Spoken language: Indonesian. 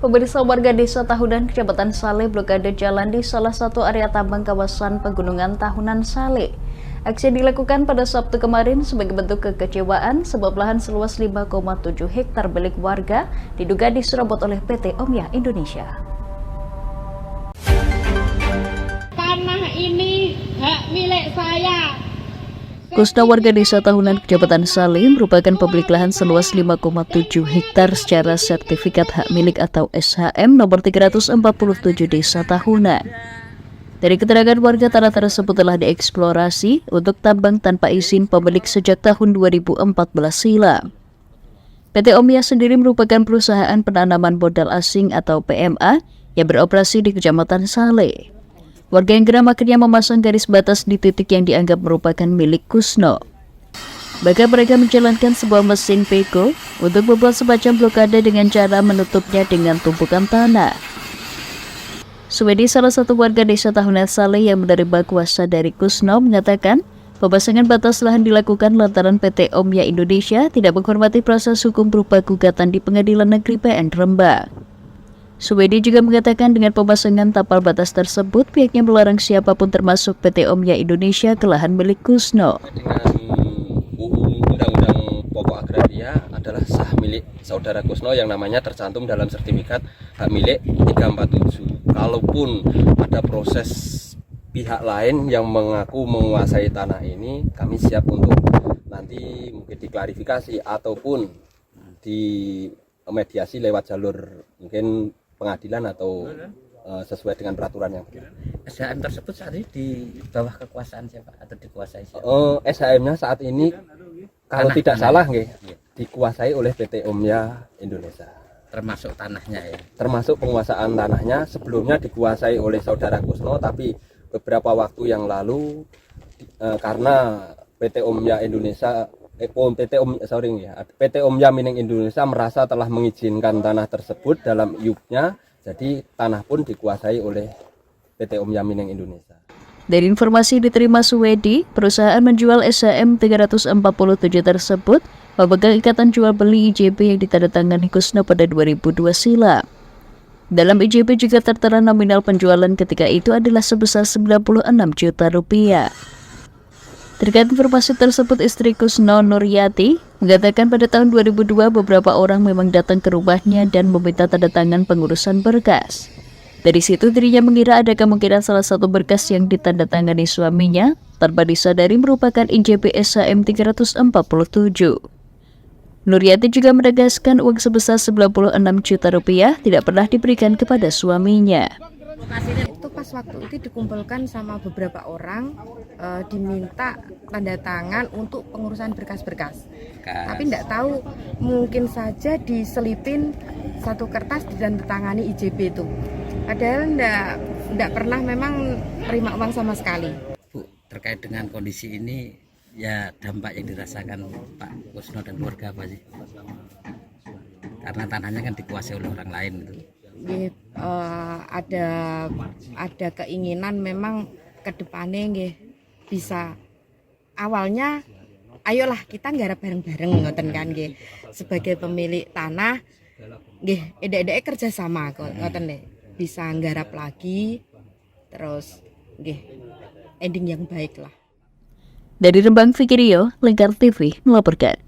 Pemirsa, warga desa Tahunan, Kecamatan Saleh blokade jalan di salah satu area tambang kawasan Pegunungan Tahunan Saleh. Aksi dilakukan pada Sabtu kemarin sebagai bentuk kekecewaan sebab lahan seluas 5,7 hektar milik warga diduga diserobot oleh PT Omya Indonesia. Tanah ini hak milik saya. Kusna, warga desa Tahunan, Kecamatan Saleh, merupakan pemilik lahan seluas 5,7 hektar secara sertifikat hak milik atau SHM nomor 347 desa Tahunan. Dari keterangan warga, tanah tersebut telah dieksplorasi untuk tambang tanpa izin pemilik sejak tahun 2014 silam. PT Omya sendiri merupakan perusahaan penanaman modal asing atau PMA yang beroperasi di Kecamatan Saleh. Warga yang geram akhirnya memasang garis batas di titik yang dianggap merupakan milik Kusno. Bahkan mereka menjalankan sebuah mesin peko untuk membuat semacam blokade dengan cara menutupnya dengan tumpukan tanah. Suwedi, salah satu warga desa Tahunan Saleh yang menerima kuasa dari Kusno, mengatakan pemasangan batas lahan dilakukan lantaran PT Omya Indonesia tidak menghormati proses hukum berupa gugatan di Pengadilan Negeri PN Rembang. Suwedi juga mengatakan dengan pemasangan tapal batas tersebut, pihaknya melarang siapapun termasuk PT Omya Indonesia ke lahan milik Kusno. Dengan UU Undang-Undang Pokok Agraria adalah sah milik saudara Kusno yang namanya tercantum dalam sertifikat hak milik 347. Kalaupun ada proses pihak lain yang mengaku menguasai tanah ini, kami siap untuk nanti mungkin diklarifikasi ataupun dimediasi lewat jalur mungkin pengadilan atau sesuai dengan peraturan yang berlaku. SHM tersebut saat ini di bawah kekuasaan siapa atau dikuasai siapa? SHM-nya saat ini kalau tidak salah dikuasai oleh PT Omya Indonesia. Termasuk tanahnya ya? Termasuk penguasaan tanahnya. Sebelumnya dikuasai oleh saudara Kusno, tapi beberapa waktu yang lalu karena PT Omya Indonesia PT Omya Mining Indonesia merasa telah mengizinkan tanah tersebut dalam IUP-nya, jadi tanah pun dikuasai oleh PT Omya Mining Indonesia. Dari informasi diterima Suwedi, perusahaan menjual SHM 347 tersebut memegang ikatan jual beli IJB yang ditandatangani Kusno pada 2002 silam. Dalam IJB juga tertera nominal penjualan ketika itu adalah sebesar 96 juta rupiah. Terkait informasi tersebut, istri Kusno, Nuryati, mengatakan pada tahun 2002 beberapa orang memang datang ke rumahnya dan meminta tanda tangan pengurusan berkas. Dari situ dirinya mengira ada kemungkinan salah satu berkas yang ditandatangani suaminya tanpa disadari merupakan IJB SHM 347. Nuryati juga menegaskan uang sebesar 96 juta rupiah tidak pernah diberikan kepada suaminya. Itu pas waktu itu dikumpulkan sama beberapa orang, diminta tanda tangan untuk pengurusan berkas-berkas. Tapi tidak tahu, mungkin saja diselipin satu kertas ditandatangani IJB itu. Padahal tidak pernah memang terima uang sama sekali. Bu, terkait dengan kondisi ini, ya dampak yang dirasakan Pak Kusno dan keluarga apa sih? Karena tanahnya kan dikuasai oleh orang lain gitu. Ada keinginan memang ke depannya nggih bisa, awalnya ayolah kita nggarap bareng-bareng ngoten kan nggih, sebagai pemilik tanah nggih ede-ede kerja sama ngoten nggih, bisa nggarap lagi terus nggih ending yang baik lah. Dari Rembang, Fikirio, Lingkar TV melaporkan.